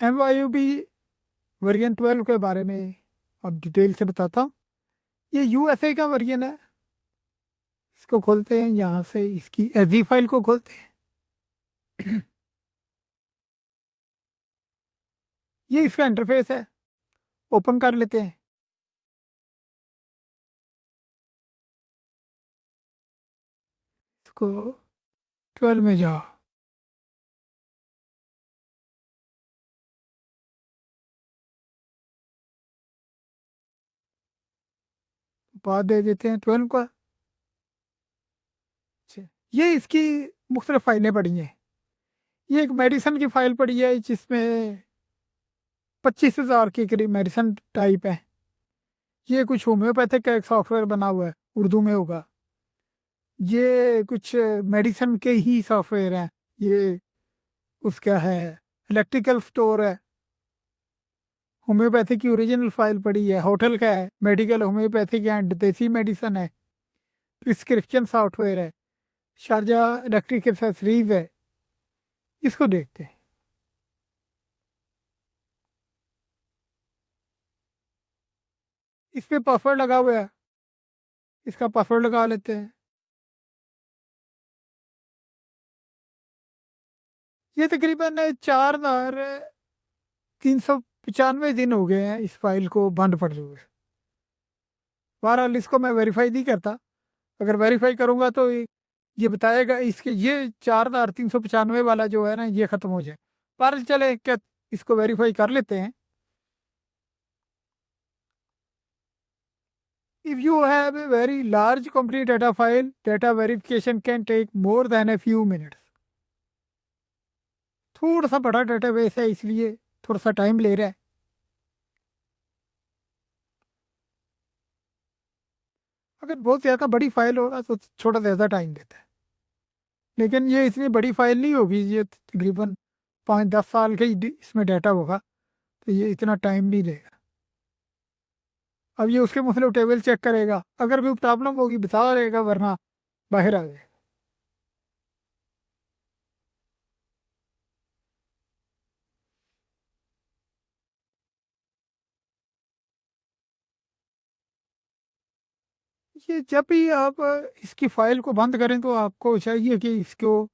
MYOB version 12 के बारे में अब डिटेल से बताता हूँ। ये USA का वर्जन है। इसको खोलते हैं, यहाँ से इसकी एजी फाइल को खोलते हैं। ये इसका इंटरफेस है, ओपन कर लेते हैं। इसको 12 में जाओ, बाद दे देते हैं 12 का। अच्छा, ये इसकी मुख्तलिफ फाइलें पड़ी हैं। ये एक मेडिसन की फाइल पड़ी है जिसमें 25,000 के करीब मेडिसन टाइप है। ये कुछ होम्योपैथिक का एक सॉफ्टवेयर बना हुआ है, उर्दू में होगा। ये कुछ मेडिसन के ही सॉफ्टवेयर हैं। ये उसका है, इलेक्ट्रिकल स्टोर है। होम्योपैथिक की ओरिजिनल फाइल पड़ी है। होटल का है, मेडिकल होम्योपैथिक एंड देसी मेडिसन है। प्रिस्क्रिप्शन सॉफ्टवेयर है। शारजा इलेक्ट्रिक एक्सेसरीज है। इसको देखते हैं। इस पे पासवर्ड लगा हुआ है, इसका पासवर्ड लगा लेते हैं। ये तकरीबन 4,395 दिन हो गए हैं इस फाइल को बंद पड़े हुए। बहरहाल इसको मैं वेरीफाई नहीं करता। अगर वेरीफाई करूंगा तो ये बताएगा इसके, ये 4,395 वाला जो है ना, ये ख़त्म हो जाए। पर चले क्या, इसको वेरीफाई कर लेते हैं। If you have a very large complete data file, data verification can take more than a few minutes. थोड़ा सा बड़ा डेटाबेस है, इसलिए थोड़ा सा टाइम ले रहा है। अगर बहुत ज़्यादा बड़ी फाइल होगा तो थोड़ा ज़्यादा टाइम देता है, लेकिन ये इतनी बड़ी फाइल नहीं होगी। ये तकरीबन 5-10 साल का ही इसमें डाटा होगा, तो ये इतना टाइम नहीं लेगा। अब ये उसके मुख्तलिफ टेबल चेक करेगा, अगर कोई प्रॉब्लम होगी बता देगा, वरना बाहर आ जाएगा। ये जब भी आप इसकी फाइल को बंद करें तो आपको चाहिए कि इसको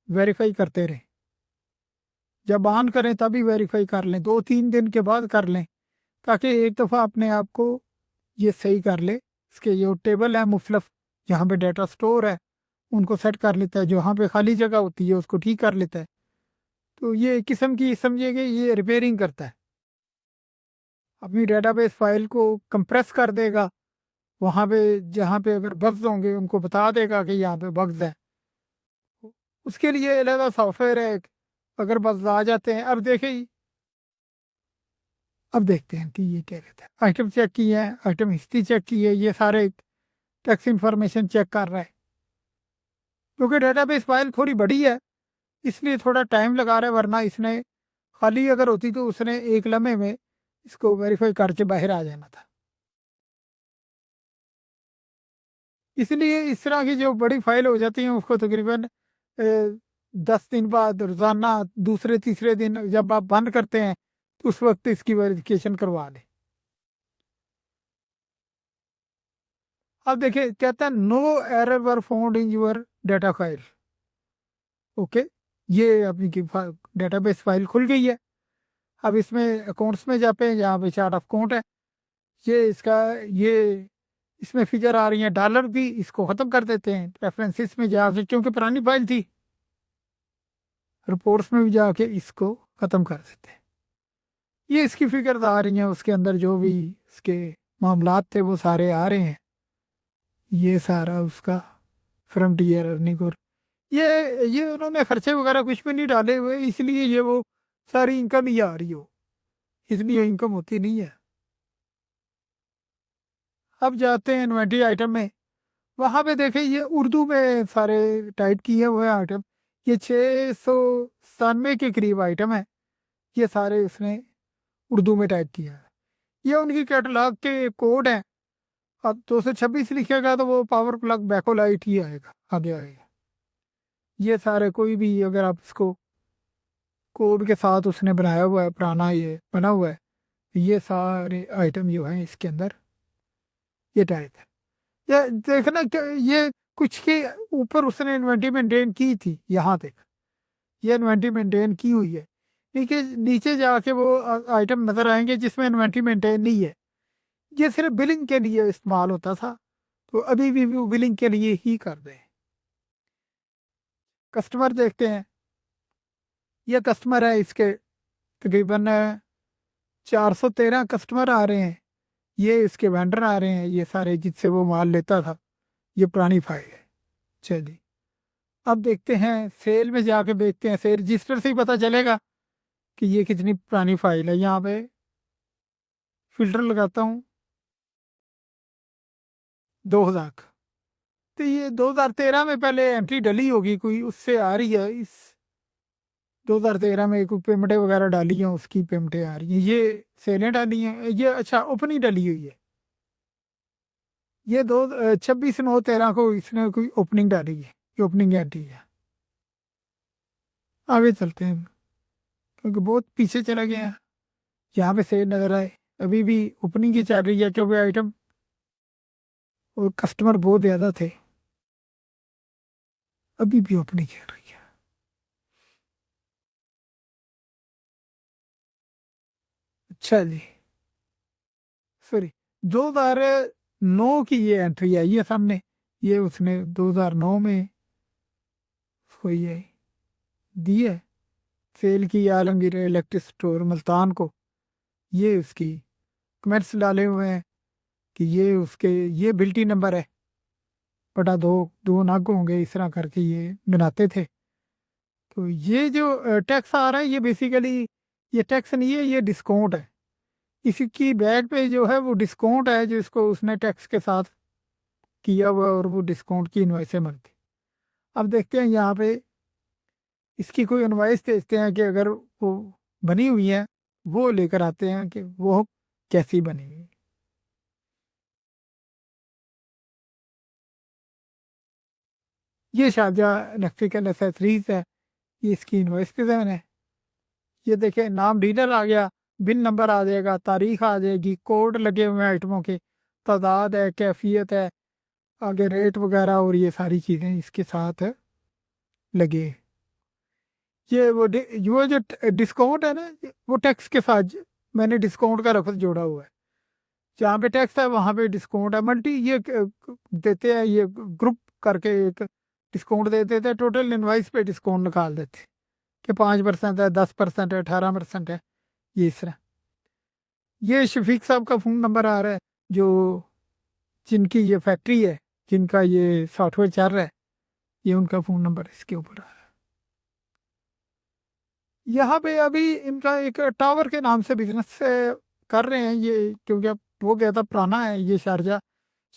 वेरीफाई करते रहें। जब ऑन करें तभी वेरीफाई कर लें, 2-3 दिन के बाद कर लें, ताकि एक दफ़ा अपने आप को ये सही कर ले। इसके जो टेबल है मुख्तलिफ, जहाँ पे डाटा स्टोर है उनको सेट कर लेता है, जहाँ पे खाली जगह होती है उसको ठीक कर लेता है। तो ये एक किस्म की समझिए कि ये रिपेयरिंग करता है। अपनी डेटाबेस फाइल को कंप्रेस कर देगा, वहाँ पे जहाँ पे अगर बग्स होंगे उनको बता देगा कि यहाँ पे बग्स हैं। उसके लिए अलग सॉफ्टवेयर है एक। अगर बग्स आ जाते हैं, अब देखें, अब देखते हैं कि ये क्या रहता है। आइटम चेक किए हैं, आइटम हिस्ट्री चेक की है, ये सारे टैक्स इंफॉर्मेशन चेक कर रहा है। क्योंकि डेटाबेस फाइल थोड़ी बड़ी है इसलिए थोड़ा टाइम लगा रहा है, वरना इसने खाली अगर होती तो उसने एक लम्हे में इसको वेरीफाई करके बाहर आ जाना था। इसलिए इस तरह की जो बड़ी फाइल हो जाती हैं उसको तकरीबन 10 दिन बाद रोज़ाना दूसरे तीसरे दिन जब आप बंद करते हैं तो उस वक्त इसकी वेरिफिकेशन करवा लें। अब देखिए, कहता है no error were found in your data file. Okay, ये अपनी की डेटाबेस फाइल खुल गई है। अब इसमें अकाउंट्स में जाते हैं, यहाँ पे चार्ट ऑफ अकाउंट है। ये इसका, ये इसमें फिगर आ रही है डॉलर की, इसको ख़त्म कर देते हैं। प्रेफरेंसेस में जाके, क्योंकि पुरानी फाइल थी, रिपोर्ट्स में भी जाके इसको ख़त्म कर देते हैं। ये इसकी फिगर आ रही हैं, उसके अंदर जो भी इसके मामलात थे वो सारे आ रहे हैं। ये सारा उसका फ्रंटियर अर्निंग, और ये उन्होंने खर्चे वगैरह कुछ भी नहीं डाले हुए, इसलिए ये वो सारी इनकम ही आ रही हो, इसलिए इनकम होती नहीं है। अब जाते हैं इन्वेंट्री आइटम में। वहाँ पे देखें, ये उर्दू में सारे टाइप किए हुए आइटम। ये 697 के करीब आइटम है। ये सारे उसने उर्दू में टाइप किया है। ये उनकी कैटलॉग के कोड हैं। अब 226 लिखेगा तो वो पावर प्लग बैकोलाइट ही आएगा, आगे आएगा। ये सारे कोई भी अगर आप इसको कोड के साथ उसने बनाया हुआ है, पुराना ये बना हुआ है। ये सारे आइटम जो हैं इसके अंदर ये टाइप है। ये देखना कि ये कुछ के ऊपर उसने इन्वेंट्री मेंटेन की थी, यहाँ तक ये इन्वेंट्री मेंटेन की हुई है। नीचे नीचे जाके वो आइटम नज़र आएंगे जिसमें इन्वेंट्री मेंटेन नहीं है। ये सिर्फ बिलिंग के लिए इस्तेमाल होता था, तो अभी भी वो बिलिंग के लिए ही कर दें। कस्टमर देखते हैं, ये कस्टमर है, इसके तकरीबन 413 कस्टमर आ रहे हैं। ये इसके वेंडर आ रहे हैं, ये सारे जिससे वो माल लेता था। ये पुरानी फाइल है। चलिए अब देखते हैं, सेल में जाके देखते हैं, सेल रजिस्टर से ही पता चलेगा कि ये कितनी पुरानी फाइल है। यहाँ पे फिल्टर लगाता हूँ 2000 का, तो ये 2013 में पहले एंट्री डली होगी कोई, उससे आ रही है। इस 2013 में कोई पेमेंटें वगैरह डाली हैं, उसकी पेमेंटें आ रही हैं। ये सेलें डाली हैं, ये अच्छा ओपनिंग डली हुई है। ये 26/9/13 को इसने कोई ओपनिंग डाली है, ये ओपनिंग एंट्री है। आगे चलते हैं क्योंकि बहुत पीछे चला गया है। यहाँ पे सेल नज़र आए, अभी भी ओपनिंग ही चल रही है क्योंकि आइटम और कस्टमर बहुत ज़्यादा थे। अभी भी ओपनिंग चल रही है। अच्छा जी, सॉरी, 2009 की ये एंट्री आई है सामने। ये उसने 2009 में कोई ये दी है, सेल की आलमगीर इलेक्ट्रिक स्टोर मुल्तान को। ये उसकी कमेंट्स डाले हुए हैं कि ये उसके ये बिल्टी नंबर है, बटा दो दो नाग होंगे, इस तरह करके ये बनाते थे। तो ये जो टैक्स आ रहा है, ये बेसिकली ये टैक्स नहीं है, ये डिस्काउंट है। इसकी बैग पे जो है वो डिस्काउंट है, जो इसको उसने टैक्स के साथ किया हुआ, और वो डिस्काउंट की इन्वाइसें बनती। अब देखते हैं यहाँ पे इसकी कोई इन्वाइस देखते हैं कि अगर वो बनी हुई है, वो लेकर आते हैं कि वो कैसी बनी हुई है। ये शारजा इलेक्ट्रिकल एसेसरीज है, ये इसकी इन्वाइस डिज़ाइन है। ये देखें, नाम डीलर आ गया, बिन नंबर आ जाएगा, तारीख आ जाएगी, कोड लगे हुए हैं आइटमों के, तादाद है, कैफियत है, आगे रेट वगैरह, और ये सारी चीज़ें इसके साथ लगे। ये वो जो डिस्काउंट है ना, वो टैक्स के साथ मैंने डिस्काउंट का लफ्ज़ जोड़ा हुआ है। जहाँ पे टैक्स है वहाँ पे डिस्काउंट है। मल्टी ये देते हैं, ये ग्रुप करके एक डिस्काउंट दे देते हैं, टोटल इनवाइस पे डिस्काउंट निकाल देते हैं कि 5% है, 10% है, 18% है, ये इस तरह। ये शफीक साहब का फ़ोन नंबर आ रहा है, जो जिनकी ये फैक्ट्री है, जिनका ये सॉफ्टवेयर चल रहा है, ये उनका फ़ोन नंबर इसके ऊपर आ रहा है। यहाँ पे अभी इनका एक टावर के नाम से बिजनेस कर रहे हैं ये, क्योंकि अब वो गया था पुराना है। ये शारजा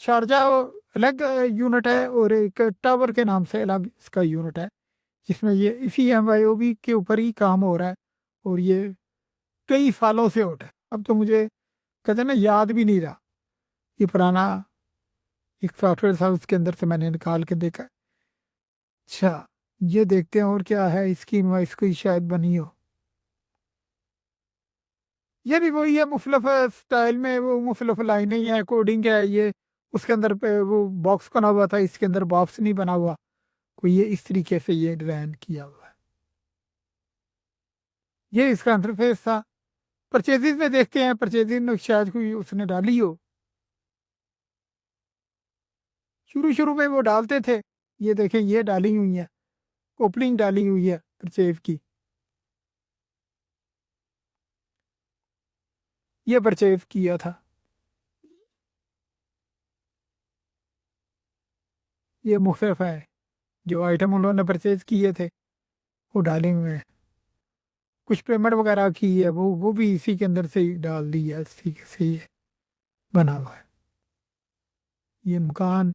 शारजा अलग यूनिट है, और एक टावर के नाम से अलग इसका यूनिट है, जिसमें ये इसी MYOB के ऊपर ही काम हो रहा है। और ये कई सालों से होता है। अब तो मुझे कहते हैं ना, याद भी नहीं रहा। ये पुराना एक सॉफ्टवेयर था, उसके अंदर से मैंने निकाल के देखा। अच्छा, ये देखते हैं और क्या है, इसकी इनवाइस कोई शायद बनी हो। ये भी वही है, मुख्तलिफ स्टाइल में, वो मुख्तलिफ लाइनें ही हैं, कोडिंग है ये। उसके अंदर पे वो बॉक्स बना हुआ था, इसके अंदर बॉक्स नहीं बना हुआ कोई, ये इस तरीके से ये डिज़ाइन किया हुआ है। ये इसका इंटरफेस था। परचेजिज में देखते हैं, परचेजिज में शायद कोई उसने डाली हो। शुरू शुरू में वो डालते थे, ये देखें, ये डाली हुई है, ओपनिंग डाली हुई है परचेज की। ये परचेज किया था, ये मुख्तलिफ है जो आइटम उन्होंने परचेज किए थे, वो डाले हुए हैं। कुछ पेमेंट वगैरह की है, वो भी इसी के अंदर से ही डाल दी है, इसी से ही बना हुआ है। ये मकान,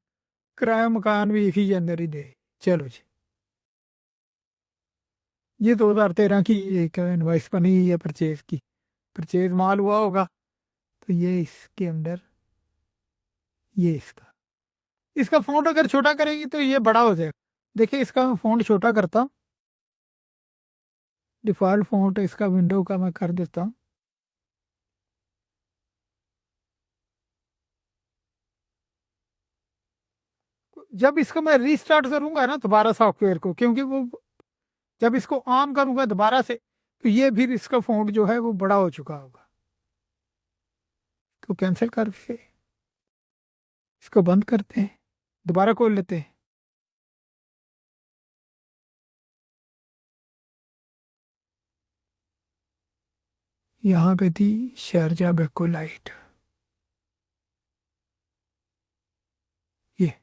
किराया मकान भी इसी के अंदर ही दे। चलो जी, ये 2013 की एक इनवाइस बनी हुई है परचेज की। परचेज माल हुआ होगा, तो ये इसके अंदर, ये इसका इसका फ़ॉन्ट अगर छोटा करेंगे तो ये बड़ा हो जाएगा। देखिए, इसका मैं फ़ॉन्ट छोटा करता हूँ, डिफ़ॉल्ट फ़ॉन्ट इसका विंडो का मैं कर देता हूँ। जब इसको मैं रीस्टार्ट करूँगा ना दोबारा सॉफ्टवेयर को, क्योंकि वो जब इसको ऑन करूँगा दोबारा से, तो ये फिर इसका फ़ॉन्ट जो है वो बड़ा हो चुका होगा। तो कैंसिल करके इसको बंद करते हैं, दोबारा खोल लेते हैं। यहाँ पे थी शारजा बेको लाइट, ये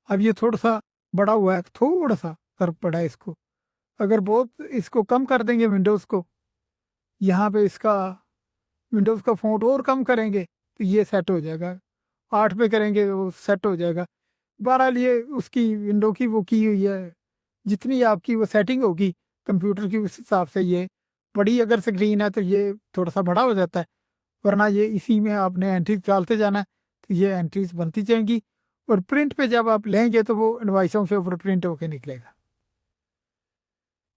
अब ये थोड़ा सा बड़ा हुआ है, थोड़ा सा फर्क पड़ा है इसको। अगर बहुत इसको कम कर देंगे विंडोज़ को, यहाँ पे इसका विंडोज़ का फ़ॉन्ट और कम करेंगे तो ये सेट हो जाएगा। 8 पे करेंगे वो सेट हो जाएगा। बहरहाल ये उसकी विंडो की वो की हुई है, जितनी आपकी वो सेटिंग होगी कंप्यूटर की उस हिसाब से ये बड़ी अगर स्क्रीन है तो ये थोड़ा सा बड़ा हो जाता है, वरना ये इसी में आपने एंट्रीज डालते जाना है तो ये एंट्रीज बनती जाएंगी। और प्रिंट पे जब आप लेंगे तो वो इनवाइसों से ऊपर प्रिंट होके निकलेगा।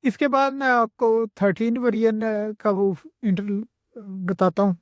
इसके बाद मैं आपको 13 वेरिएंट का वो इंटर बताता हूँ।